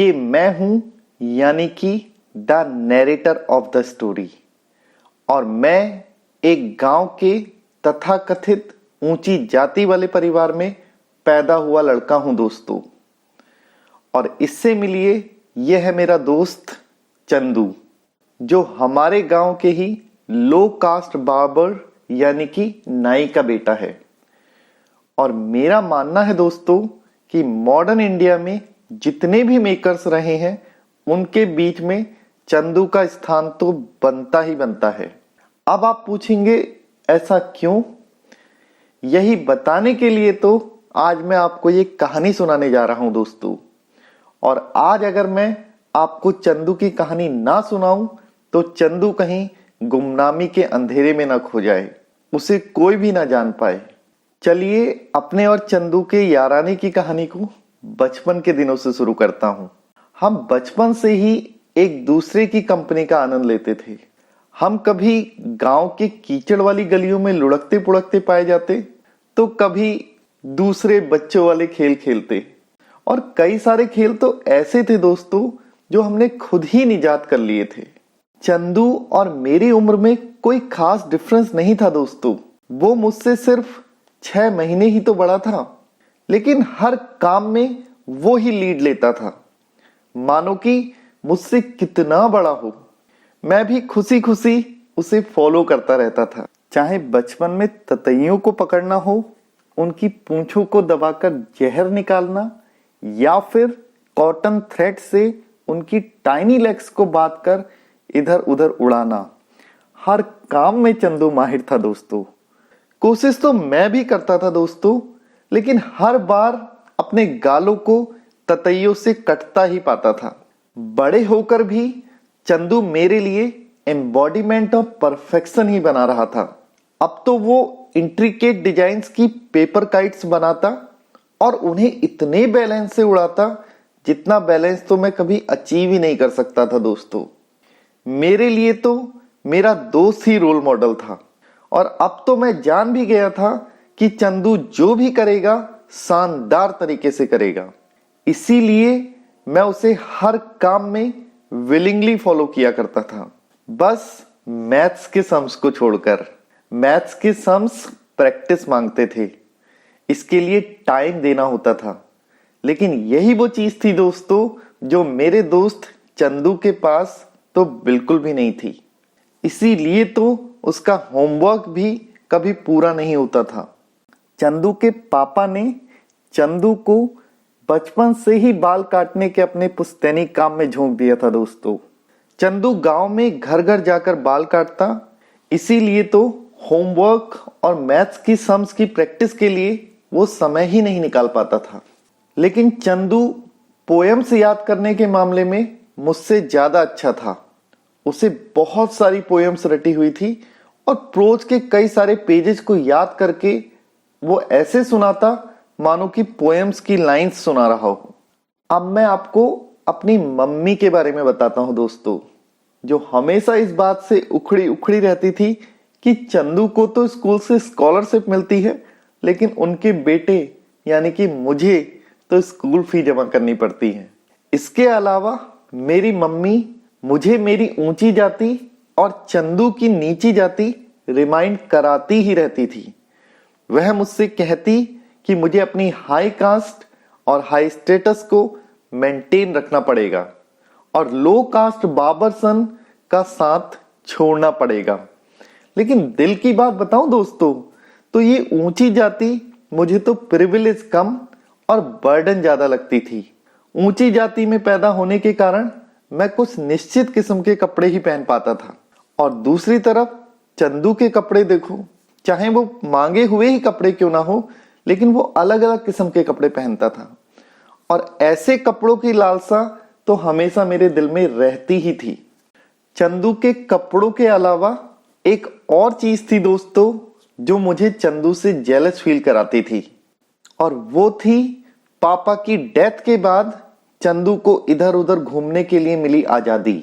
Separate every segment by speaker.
Speaker 1: ये मैं हूं, यानी कि the narrator of the story. और मैं एक गांव के तथाकथित ऊंची जाति वाले परिवार में पैदा हुआ लड़का हूं दोस्तों। और इससे मिलिए, यह है मेरा दोस्त चंदू, जो हमारे गांव के ही लो कास्ट बार्बर यानी कि नाई का बेटा है। और मेरा मानना है दोस्तों कि मॉडर्न इंडिया में जितने भी मेकर्स रहे हैं, उनके बीच में चंदू का स्थान तो बनता ही बनता है। अब आप पूछेंगे ऐसा क्यों? यही बताने के लिए तो आज मैं आपको ये कहानी सुनाने जा रहा हूं दोस्तों। और आज अगर मैं आपको चंदू की कहानी ना सुनाऊं तो चंदू कहीं गुमनामी के अंधेरे में ना खो जाए, उसे कोई भी ना जान पाए। चलिए अपने और चंदू के यारानी की कहानी को बचपन के दिनों से शुरू करता हूं। हम बचपन से ही एक दूसरे की कंपनी का आनंद लेते थे। हम कभी गांव के कीचड़ वाली गलियों में लुढ़कते पुढ़कते पाए जाते, तो कभी दूसरे बच्चों वाले खेल खेलते। और कई सारे खेल तो ऐसे थे दोस्तों जो हमने खुद ही निजात कर लिए थे। चंदू और मेरी उम्र में कोई खास डिफरेंस नहीं था दोस्तों। वो मुझसे सिर्फ 6 महीने ही तो बड़ा था, लेकिन हर काम में वो ही लीड लेता था। मानो कि मुझसे कितना बड़ा हो, मैं भी खुशी खुशी उसे फॉलो करता रहता था। चाहे बचपन में ततैयों को पकड़ना हो, उनकी पूंछों को दबाकर जहर निकालना, या फिर कॉटन थ्रेड से उनकी टाइनी लेग्स को बांधकर इधर उधर उड़ाना, हर काम में चंदू माहिर था दोस्तों। कोशिश तो मैं भी करता था दोस्तों, लेकिन हर बार अपने गालों को ततैयों से कटता ही पाता था। बड़े होकर भी चंदू मेरे लिए एम्बॉडीमेंट ऑफ परफेक्शन ही बना रहा था। अब तो वो इंट्रिकेट डिजाइन्स की पेपर काइट्स बनाता और उन्हें इतने बैलेंस से उड़ाता जितना बैलेंस तो मैं कभी अचीव ही नहीं कर सकता था दोस्तों। मेरे लिए तो मेरा दोस्त ही रोल मॉडल था। और अब तो मैं जान भी गया था कि चंदू जो भी करेगा शानदार तरीके से करेगा। इसीलिए मैं उसे हर काम में विलिंगली फॉलो किया करता था, बस मैथ्स के सम्स को छोड़कर। मैथ्स के सम्स प्रैक्टिस मांगते थे, इसके लिए टाइम देना होता था। लेकिन यही वो चीज थी दोस्तों जो मेरे दोस्त चंदू के पास तो बिल्कुल भी नहीं थी। इसीलिए तो उसका होमवर्क भी कभी पूरा नहीं होता था। चंदू के पापा ने चंदू को बचपन से ही बाल काटने के अपने पुश्तैनी काम में झोंक दिया था दोस्तों। चंदू गांव में घर घर जाकर बाल काटता, इसीलिए तो होमवर्क और मैथ्स की सम्स की प्रैक्टिस के लिए वो समय ही नहीं निकाल पाता था। लेकिन चंदू पोएम्स याद करने के मामले में मुझसे ज्यादा अच्छा था। उसे बहुत सारी पोएम्स रटी हुई थी और प्रोज के कई सारे पेजेस को याद करके वो ऐसे सुनाता मानो कि पोएम्स की लाइंस सुना रहा हो। अब मैं आपको अपनी मम्मी के बारे में बताता हूं दोस्तों, जो हमेशा इस बात से उखड़ी उखड़ी रहती थी कि चंदू को तो स्कूल से स्कॉलरशिप मिलती है, लेकिन उनके बेटे यानी कि मुझे तो स्कूल फी जमा करनी पड़ती है। इसके अलावा मेरी मम्मी मुझे मेरी ऊंची जाति और चंदू की नीची जाति रिमाइंड कराती ही रहती थी। वह मुझसे कहती कि मुझे अपनी हाई कास्ट और हाई स्टेटस को मेंटेन रखना पड़ेगा और लो कास्ट बाबर सन का साथ छोड़ना पड़ेगा। लेकिन दिल की बात बताऊं दोस्तों, तो ये ऊंची जाति मुझे तो प्रिविलेज कम और बर्डन ज्यादा लगती थी। ऊंची जाति में पैदा होने के कारण मैं कुछ निश्चित किस्म के कपड़े ही पहन पाता था, और दूसरी तरफ चंदू के कपड़े देखो, चाहे वो मांगे हुए ही कपड़े क्यों ना हो, लेकिन वो अलग अलग किस्म के कपड़े पहनता था। और ऐसे कपड़ों की लालसा तो हमेशा मेरे दिल में रहती ही थी। चंदू के कपड़ों के अलावा एक और चीज थी दोस्तों जो मुझे चंदू से जेलस फील कराती थी, और वो थी पापा की डेथ के बाद चंदू को इधर उधर घूमने के लिए मिली आजादी।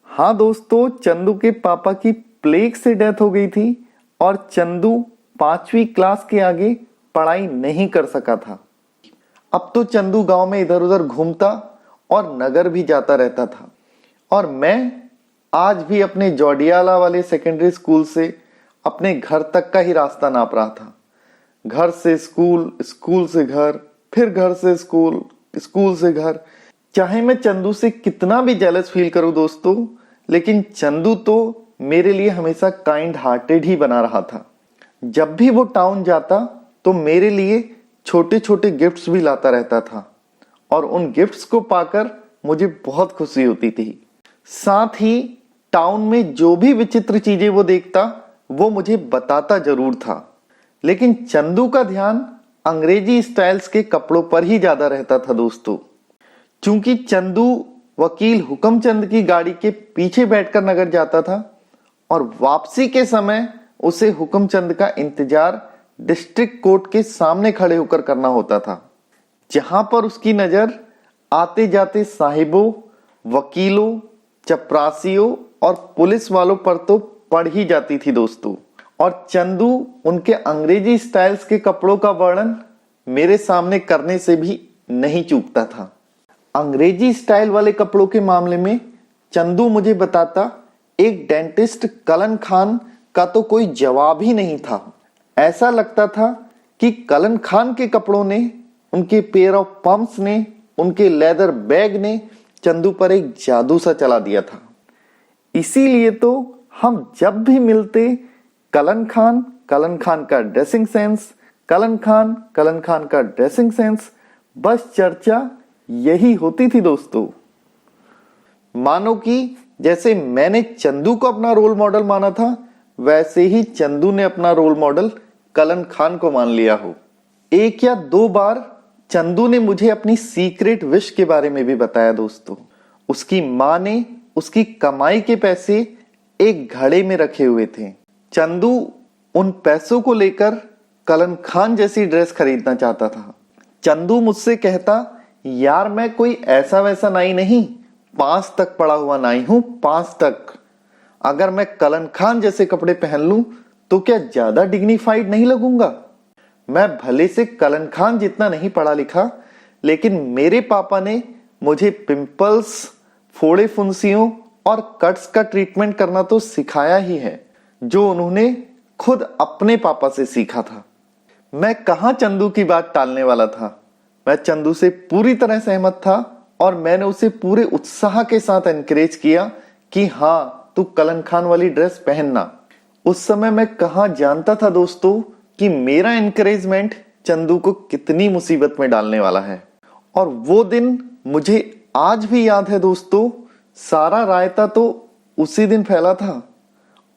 Speaker 1: हाँ दोस्तों, चंदू के पापा की प्लेग से डेथ हो गई थी और चंदू 5वीं क्लास के आगे पढ़ाई नहीं कर सका था। अब तो चंदू गांव में इधर उधर घूमता और नगर भी जाता रहता था। और मैं आज भी अपने जोडियाला वाले सेकेंडरी स्कूल से अपने घर तक का ही रास्ता नाप रहा था। घर से स्कूल, स्कूल से घर, फिर घर से स्कूल, स्कूल से घर। चाहे मैं चंदू से कितना भी जेलस फील करूं दोस्तों, लेकिन चंदू तो मेरे लिए हमेशा काइंड हार्टेड ही बना रहा था। जब भी वो टाउन जाता तो मेरे लिए छोटे छोटे गिफ्ट्स भी लाता रहता था और उन गिफ्ट्स को पाकर मुझे बहुत खुशी होती थी। साथ ही टाउन में जो भी विचित्र चीजें वो देखता वो मुझे बताता जरूर था। लेकिन चंदू का ध्यान अंग्रेजी स्टाइल्स के कपड़ों पर ही ज्यादा रहता था दोस्तों। चूंकि चंदू वकील हुक्मचंद की गाड़ी के पीछे बैठकर नगर जाता था और वापसी के समय उसे हुक्मचंद का इंतजार डिस्ट्रिक्ट कोर्ट के सामने खड़े होकर करना होता था, जहां पर उसकी नजर आते जाते साहिबों, वकीलों, चपरासियों और पुलिस वालों पर तो पड़ ही जाती थी दोस्तों। और चंदू उनके अंग्रेजी स्टाइल्स के कपड़ों का वर्णन मेरे सामने करने से भी नहीं चूकता था। अंग्रेजी स्टाइल वाले कपड़ों के मामले में चंदू मुझे बताता, एक डेंटिस्ट कलन खान का तो कोई जवाब ही नहीं था। ऐसा लगता था कि कलन खान के कपड़ों ने, उनके पेयर ऑफ पंप्स ने, उनके लेदर बैग ने चंदू पर एक जादू सा चला दिया था। इसीलिए तो हम जब भी मिलते कलन खान का ड्रेसिंग सेंस, कलन खान का ड्रेसिंग सेंस, बस चर्चा यही होती थी दोस्तों। मानो कि जैसे मैंने चंदू को अपना रोल मॉडल माना था, वैसे ही चंदू ने अपना रोल मॉडल कलन खान को मान लिया हो। एक या दो बार चंदू ने मुझे अपनी सीक्रेट विश के बारे में भी बताया दोस्तों। उसकी माँ ने उसकी कमाई के पैसे एक घड़े में रखे हुए थे। चंदू उन पैसों को लेकर कलन खान जैसी ड्रेस खरीदना चाहता था। चंदू मुझसे कहता, यार मैं कोई ऐसा वैसा नाई नहीं, 5 तक पड़ा हुआ नाई हूं, 5 तक। अगर मैं कलन खान जैसे कपड़े पहन लूं तो क्या ज्यादा डिग्निफाइड नहीं लगूंगा? मैं भले से कलन खान जितना नहीं पढ़ा लिखा, लेकिन मेरे पापा ने मुझे पिंपल्स, फोड़े फुंसियों और कट्स का ट्रीटमेंट करना तो सिखाया ही है, जो उन्होंने खुद अपने पापा से सीखा था। मैं कहां चंदू की बात टालने वाला था। मैं चंदू से पूरी तरह सहमत था और मैंने उसे पूरे उत्साह के साथ एनकरेज किया कि हाँ, तू कलन खान वाली ड्रेस पहनना। उस समय मैं कहां जानता था दोस्तों कि मेरा एनकरेजमेंट चंदू को कितनी मुसीबत में डालने वाला है। और वो दिन मुझे आज भी याद है दोस्तों। सारा रायता तो उसी दिन फैला था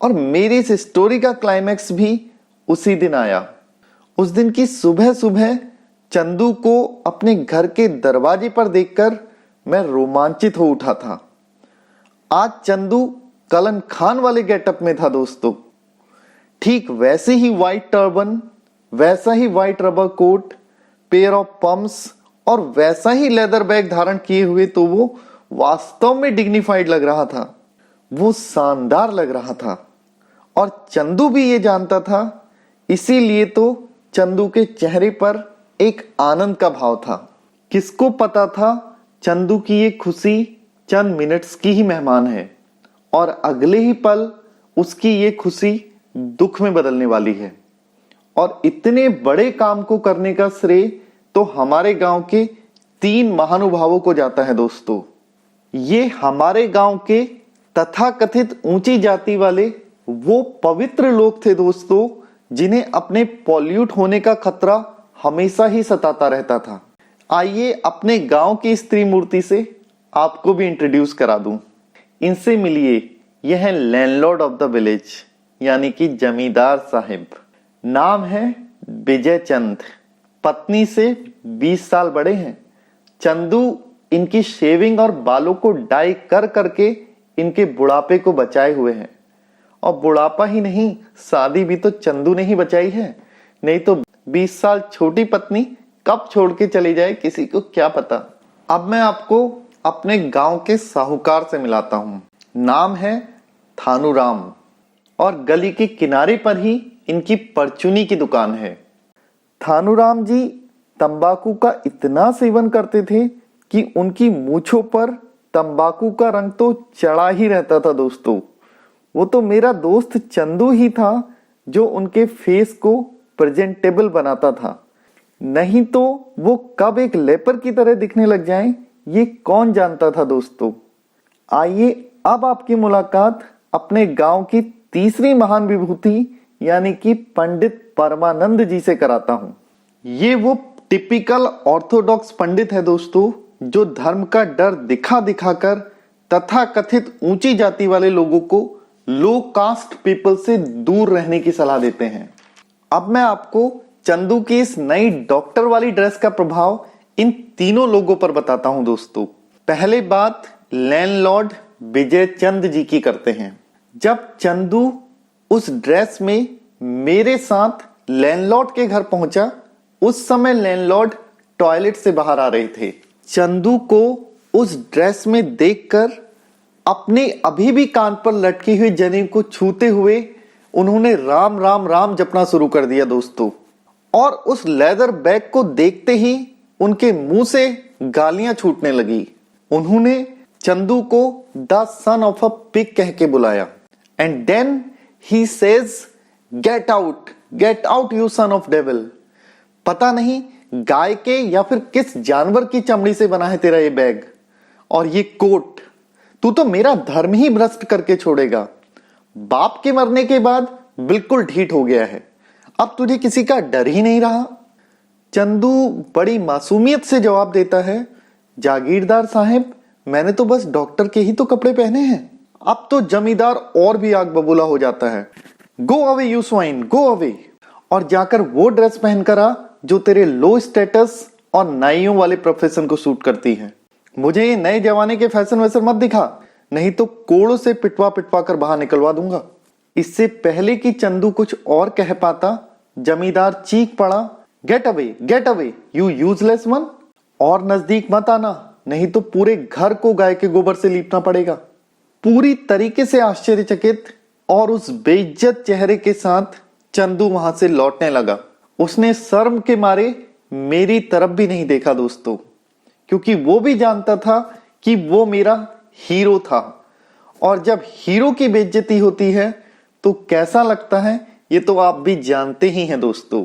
Speaker 1: और मेरी इस स्टोरी का क्लाइमैक्स भी उसी दिन आया। उस दिन की सुबह सुबह चंदू को अपने घर के दरवाजे पर देखकर मैं रोमांचित हो उठा था। आज चंदू कलन खान वाले गेटअप में था दोस्तों। ठीक वैसे ही व्हाइट टर्बन, वैसा ही white rubber coat, pair of pumps और वैसा ही लेदर बैग धारण किए हुए तो वो वास्तव में डिग्निफाइड लग रहा था। वो शानदार लग रहा था और चंदू भी ये जानता था। इसीलिए तो चंदू के चेहरे पर एक आनंद का भाव था। किसको पता था चंदू की ये खुशी चंद मिनट्स की ही मेहमान है और अगले ही पल उसकी ये खुशी दुख में बदलने वाली है। और इतने बड़े काम को करने का श्रेय तो हमारे गांव के 3 महानुभावों को जाता है दोस्तों। ये हमारे गांव के तथाकथित ऊंची जाति वाले वो पवित्र लोग थे दोस्तों, जिन्हें अपने पॉल्यूट होने का खतरा हमेशा ही सताता रहता था। आइए अपने गांव की स्त्री मूर्ति से आपको भी इंट्रोड्यूस करा दूं। इनसे मिलिए, यह है लैंडलॉर्ड ऑफ द विलेज, यानी कि जमींदार साहिब। नाम है विजय चंद। पत्नी से 20 साल बड़े हैं। चंदू इनकी शेविंग और बालों को डाई कर करके इनके बुढ़ापे को बचाए हुए हैं। और बुढ़ापा ही नहीं, शादी भी तो चंदू ने ही बचाई है। नहीं तो 20 साल छोटी पत्नी कब छोड़ के चली जाए किसी को क्या पता। अब मैं आपको अपने गांव के साहूकार से मिलाता हूं। नाम है थानूराम और गली के किनारे पर ही इनकी परचूनी की दुकान है। थानूराम जी तंबाकू का इतना सेवन करते थे कि उनकी मूंछों पर तंबाकू का रंग तो चढ़ा ही रहता था दोस्तों। वो तो मेरा दोस्त चंदू ही था जो उनके फेस को प्रेजेंटेबल बनाता था, नहीं तो वो कब एक लेपर की तरह दिखने लग जाएं, ये कौन जानता था दोस्तों। आइए अब आपकी मुलाकात अपने गांव की तीसरी महान विभूति यानी कि पंडित परमानंद जी से कराता हूं। ये वो टिपिकल ऑर्थोडॉक्स पंडित है दोस्तों, जो धर्म का डर दिखा दिखाकर तथा कथित ऊंची जाति वाले लोगों को लो कास्ट पीपल से दूर रहने की सलाह देते हैं। अब मैं आपको चंदू की इस नई डॉक्टर वाली ड्रेस का प्रभाव इन तीनों लोगों पर बताता हूं दोस्तों। पहले बात लैंडलॉर्ड विजय चंद जी की करते हैं। जब चंदू उस ड्रेस में मेरे साथ लैंडलॉर्ड के घर पहुंचा, उस समय लैंडलॉर्ड टॉयलेट से बाहर आ रहे थे। चंदू को उस ड्रेस में देखकर अपने अभी भी कान पर लटकी हुई जनेऊ को छूते हुए उन्होंने राम राम राम जपना शुरू कर दिया दोस्तों। और उस लेदर बैग को देखते ही उनके मुंह से गालियां छूटने लगी। उन्होंने चंदू को the son of a pig कह के बुलाया। And then he says get out you son of devil. पता नहीं गाय के या फिर किस जानवर की चमड़ी से बना है तेरा ये बैग और ये कोट। तू तो मेरा धर्म ही भ्रष्ट करके छोड़ेगा। बाप के मरने के बाद बिल्कुल ढीठ हो गया है, अब तुझे किसी का डर ही नहीं रहा। चंदू बड़ी मासूमियत से जवाब देता है, जागीरदार साहब, मैंने तो बस डॉक्टर के ही तो कपड़े पहने हैं। अब तो जमींदार और भी आग बबूला हो जाता है। Go away you swine, go away. और जाकर वो ड्रेस पहनकर आ जो तेरे लो स्टेटस और नाइयों वाले प्रोफेशन को सूट करती है। मुझे ये नए जमाने के फैशन वैसन मत दिखा, नहीं तो कोड़ों से पिटवा पिटवा कर बाहर निकलवा दूंगा। इससे पहले कि चंदू कुछ और कह पाता, जमींदार चीख पड़ा, get away you useless one. और नजदीक मत आना, नहीं तो पूरे घर को गाय के गोबर से लीपना पड़ेगा। पूरी तरीके से आश्चर्यचकित और उस बेइज्जत चेहरे के साथ चंदू वहां से लौटने लगा। उसने शर्म के मारे मेरी तरफ भी नहीं देखा दोस्तों, क्योंकि वो भी जानता था कि वो मेरा हीरो था। और जब हीरो की बेइज्जती होती है तो कैसा लगता है ये तो आप भी जानते ही हैं दोस्तों।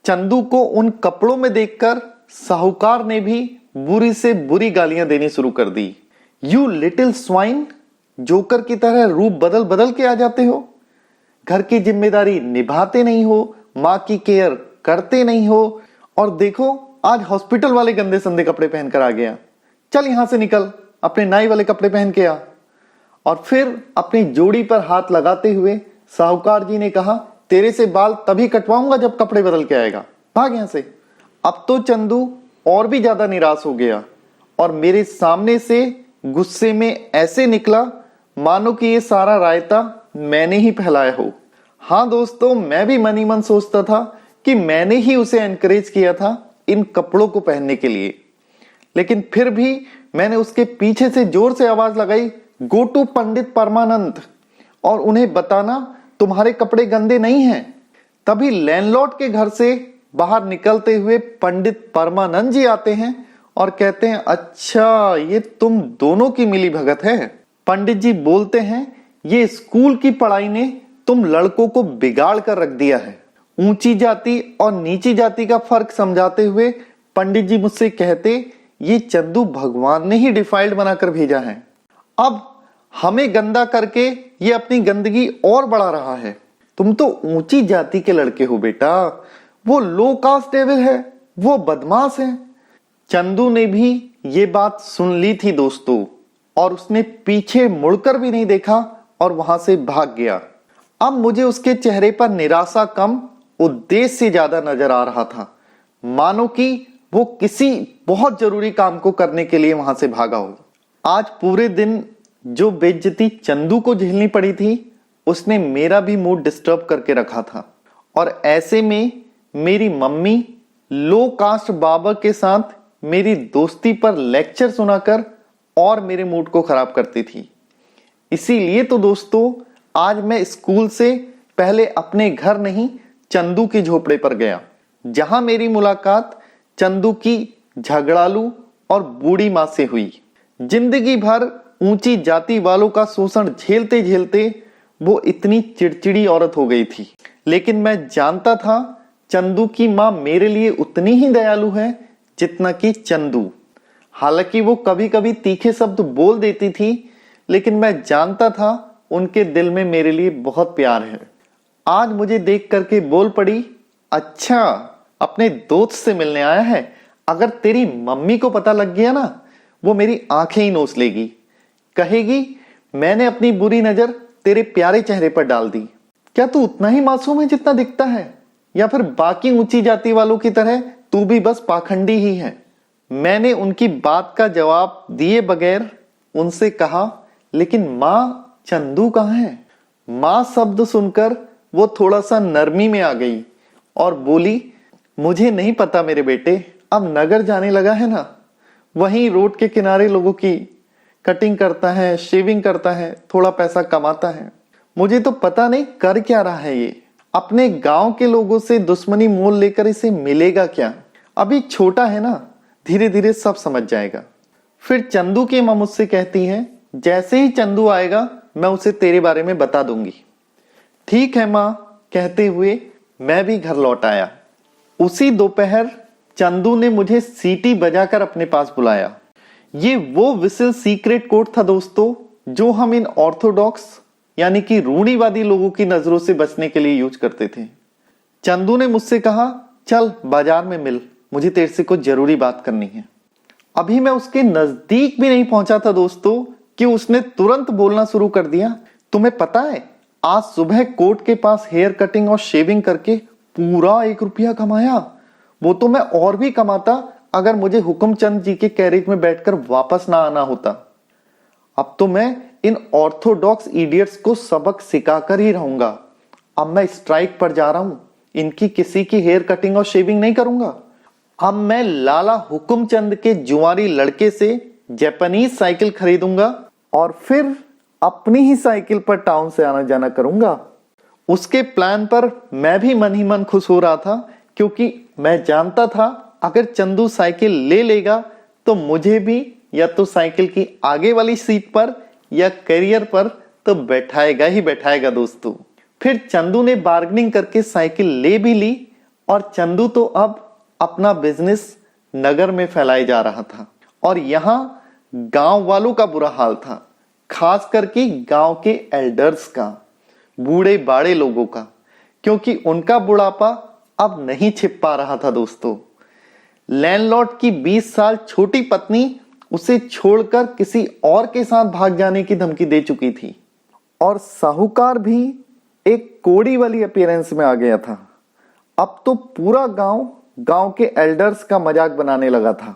Speaker 1: चंदू को उन कपड़ों में देखकर साहूकार ने भी बुरी से बुरी गालियां देनी शुरू कर दी। यू लिटिल स्वाइन, जोकर की तरह रूप बदल बदल के आ जाते हो, घर की जिम्मेदारी निभाते नहीं हो, माँ की केयर करते नहीं हो, और देखो आज हॉस्पिटल वाले गंदे संदे कपड़े पहनकर आ गया। चल यहां से निकल, अपने नाई वाले कपड़े पहन के आ। और फिर अपनी जोड़ी पर हाथ लगाते हुए साहूकार जी ने कहा, तेरे से बाल तभी कटवाऊंगा जब कपड़े बदल के आएगा, भाग यहां से। अब तो चंदू और भी ज्यादा निराश हो गया और मेरे सामने से गुस्से में ऐसे निकला मानो कि ये सारा रायता मैंने ही फैलाया हो। हाँ दोस्तों, मैं भी मन ही मन सोचता था कि मैंने ही उसे एनकरेज किया था इन कपड़ों को पहनने के लिए। लेकिन फिर भी मैंने उसके पीछे से जोर से आवाज लगाई, गो टू पंडित परमानंद और उन्हें बताना तुम्हारे कपड़े गंदे नहीं हैं। तभी लैंडलॉर्ड के घर से बाहर निकलते हुए पंडित परमानंद जी आते हैं और कहते हैं, अच्छा ये तुम दोनों की मिली भगत है। पंडित जी बोलते हैं, ये स्कूल की पढ़ाई ने तुम लड़कों को बिगाड़ कर रख दिया है। ऊंची जाति और नीची जाति का फर्क समझाते हुए पंडित जी मुझसे कहते, ये चंदू भगवान ने ही डिफाइल्ड बनाकर भेजा है। अब हमें गंदा करके ये अपनी गंदगी और बढ़ा रहा है। तुम तो ऊंची जाति के लड़के हो बेटा, वो लो कास्ट डेविल है, वो बदमाश है। चंदू ने भी ये बात सुन ली थी दोस्तों, और उसने पीछे मुड़कर भी नहीं देखा और वहां से भाग गया। अब मुझे उसके चेहरे पर निराशा कम, उद्देश्य से ज्यादा नजर आ रहा था, मानो कि वो किसी बहुत जरूरी काम को करने के लिए वहां से भागा हो। आज पूरे दिन जो बेइज्जती चंदू को झेलनी पड़ी थी, उसने मेरा भी मूड डिस्टर्ब करके रखा था। और ऐसे में मेरी मम्मी लो कास्ट बाबा के साथ मेरी दोस्ती पर लेक्चर सुनाकर और मेरे मूड को खराब करती थी। इसीलिए तो दोस्तों आज मैं स्कूल से पहले अपने घर नहीं, चंदू की झोपड़े पर गया, जहां मेरी मुलाकात चंदू की झगड़ालू और बूढ़ी माँ से हुई। जिंदगी भर ऊंची जाति वालों का शोषण झेलते झेलते वो इतनी चिड़चिड़ी औरत हो गई थी। लेकिन मैं जानता था चंदू की माँ मेरे लिए उतनी ही दयालु है जितना कि चंदू। हालांकि वो कभी कभी तीखे शब्द बोल देती थी, लेकिन मैं जानता था उनके दिल में मेरे लिए बहुत प्यार है। आज मुझे देख करके बोल पड़ी, अच्छा अपने दोस्त से मिलने आया है? अगर तेरी मम्मी को पता लग गया ना, वो मेरी आंखें ही नोच लेगी। कहेगी मैंने अपनी बुरी नजर तेरे प्यारे चेहरे पर डाल दी। क्या तू उतना ही मासूम है जितना दिखता है, या फिर बाकी ऊंची जाति वालों की तरह तू भी बस पाखंडी ही है? मैंने उनकी बात का जवाब दिए बगैर उनसे कहा, लेकिन माँ चंदू कहाँ है? माँ शब्द सुनकर वो थोड़ा सा नरमी में आ गई और बोली, मुझे नहीं पता मेरे बेटे, अब नगर जाने लगा है ना, वहीं रोड के किनारे लोगों की कटिंग करता है, शेविंग करता है, थोड़ा पैसा कमाता है। मुझे तो पता नहीं कर क्या रहा है ये। अपने गांव के लोगों से दुश्मनी मोल लेकर इसे मिलेगा क्या? अभी छोटा है ना, धीरे धीरे सब समझ जाएगा। फिर चंदू की माँ मुझसे कहती है, जैसे ही चंदू आएगा मैं उसे तेरे बारे में बता दूंगी। ठीक है माँ, कहते हुए मैं भी घर लौट आया। उसी दोपहर चंदू ने मुझे सीटी बजाकर अपने पास बुलाया। ये वो विसिल सीक्रेट कोड था दोस्तों, जो हम इन ऑर्थोडॉक्स यानी कि रूढ़िवादी लोगों की नजरों से बचने के लिए यूज करते थे। चंदू ने मुझसे कहा, चल बाजार में मिल, मुझे तेरे से कुछ जरूरी बात करनी है। अभी मैं उसके नजदीक भी नहीं पहुंचा था दोस्तों कि उसने तुरंत बोलना शुरू कर दिया, तुम्हें पता है आज सुबह कोर्ट के पास हेयर कटिंग और शेविंग करके पूरा 1 रुपया कमाया। वो तो मैं और भी कमाता अगर मुझे हुकुमचंद जी के कैरेज में बैठकर वापस ना आना होता। अब तो मैं इन ऑर्थोडॉक्स इडियट्स को सबक सिखाकर ही रहूंगा। अब मैं स्ट्राइक पर जा रहा हूं, इनकी किसी की हेयर कटिंग और शेविंग नहीं करूंगा। अब मैं लाला हुकुमचंद के जुआरी लड़के से जापानीज साइकिल खरीदूंगा और फिर अपनी ही साइकिल पर टाउन से आना जाना करूंगा। उसके प्लान पर मैं भी मन ही मन खुश हो रहा था, क्योंकि मैं जानता था अगर चंदू साइकिल ले लेगा तो मुझे भी या तो साइकिल की आगे वाली सीट पर या कैरियर पर तो बैठाएगा ही बैठाएगा दोस्तों। फिर चंदू ने बार्गेनिंग करके साइकिल ले भी ली और चंदू तो अब अपना बिजनेस नगर में फैलाए जा रहा था। और यहाँ गांव वालों का बुरा हाल था, खास करके गांव के एल्डर्स का, बूढ़े बाड़े लोगों का, क्योंकि उनका बुढ़ापा अब नहीं छिप पा रहा था दोस्तों। लैंडलॉर्ड की 20 साल छोटी पत्नी उसे छोड़कर किसी और के साथ भाग जाने की धमकी दे चुकी थी और साहूकार भी एक कोड़ी वाली अपीयरेंस में आ गया था। अब तो पूरा गांव के एल्डर्स का मजाक बनाने लगा था।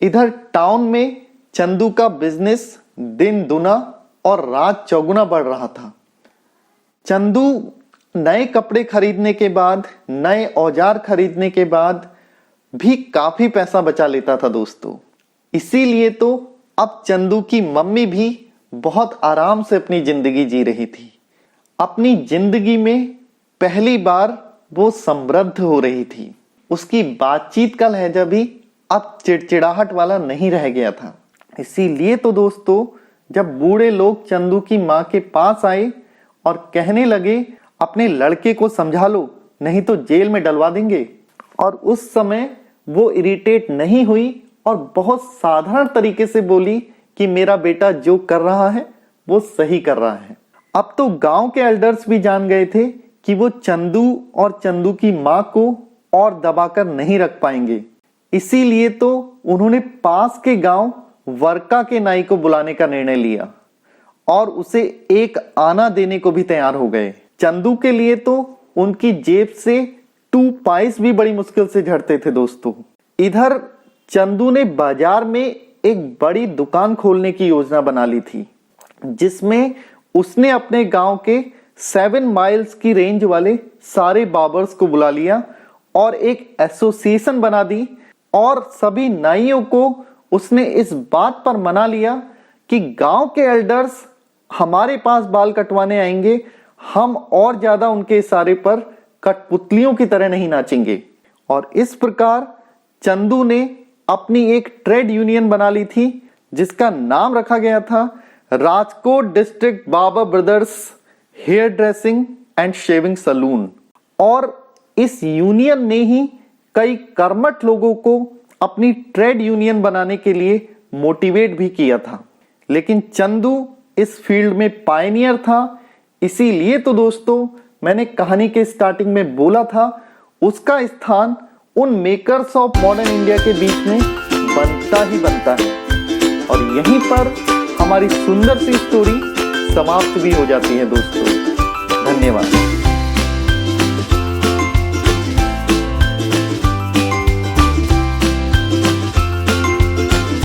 Speaker 1: इधर टाउन में चंदू का बिजनेस दिन दुना और रात चौगुना बढ़ रहा था। चंदू नए कपड़े खरीदने के बाद, नए औजार खरीदने के बाद भी काफी पैसा बचा लेता था दोस्तों। इसीलिए तो अब चंदू की मम्मी भी बहुत आराम से अपनी जिंदगी जी रही थी। अपनी जिंदगी में पहली बार वो समृद्ध हो रही थी। उसकी बातचीत का लहजा भी अब चिड़चिड़ाहट वाला नहीं रह गया था। इसीलिए तो दोस्तों जब बूढ़े लोग चंदू की माँ के पास आए और कहने लगे अपने लड़के को समझा लो नहीं तो जेल में डलवा देंगे, और उस समय वो इरिटेट नहीं हुई और बहुत साधारण तरीके से बोली कि मेरा बेटा जो कर रहा है वो सही कर रहा है। अब तो गांव के एल्डर्स भी जान गए थे कि वो चंदू और चंदू की माँ को और दबाकर नहीं रख पाएंगे। इसीलिए तो उन्होंने पास के गांव वर्का के नाई को बुलाने का निर्णय लिया और उसे एक आना देने को भी तैयार हो गए। चंदू के लिए तो उनकी जेब से 2 पाइस भी बड़ी मुश्किल से झड़ते थे दोस्तों। इधर चंदू ने बाजार में एक बड़ी दुकान खोलने की योजना बना ली थी, जिसमें उसने अपने गांव के 7 माइल्स की रेंज वाले सारे बार्बर्स को बुला लिया और एक एसोसिएशन बना दी और सभी नाइयों को उसने इस बात पर मना लिया कि गांव के एल्डर्स हमारे पास बाल कटवाने आएंगे, हम और ज्यादा उनके इशारे पर कठपुतलियों की तरह नहीं नाचेंगे। और इस प्रकार चंदू ने अपनी एक ट्रेड यूनियन बना ली थी जिसका नाम रखा गया था Rajkot district barber brothers hair dressing and shaving saloon. और इस यूनियन ने ही कई कर्मठ लोगों को अपनी ट्रेड यूनियन बनाने के लिए मोटिवेट भी किया था। लेकिन चंदू इस फील्ड में पायनियर था, इसीलिए तो दोस्तों मैंने कहानी के स्टार्टिंग में बोला था उसका स्थान उन मेकर्स ऑफ मॉडर्न इंडिया के बीच में बनता ही बनता है। और यहीं पर हमारी सुंदर सी स्टोरी समाप्त भी हो जाती है दोस्तों। धन्यवाद।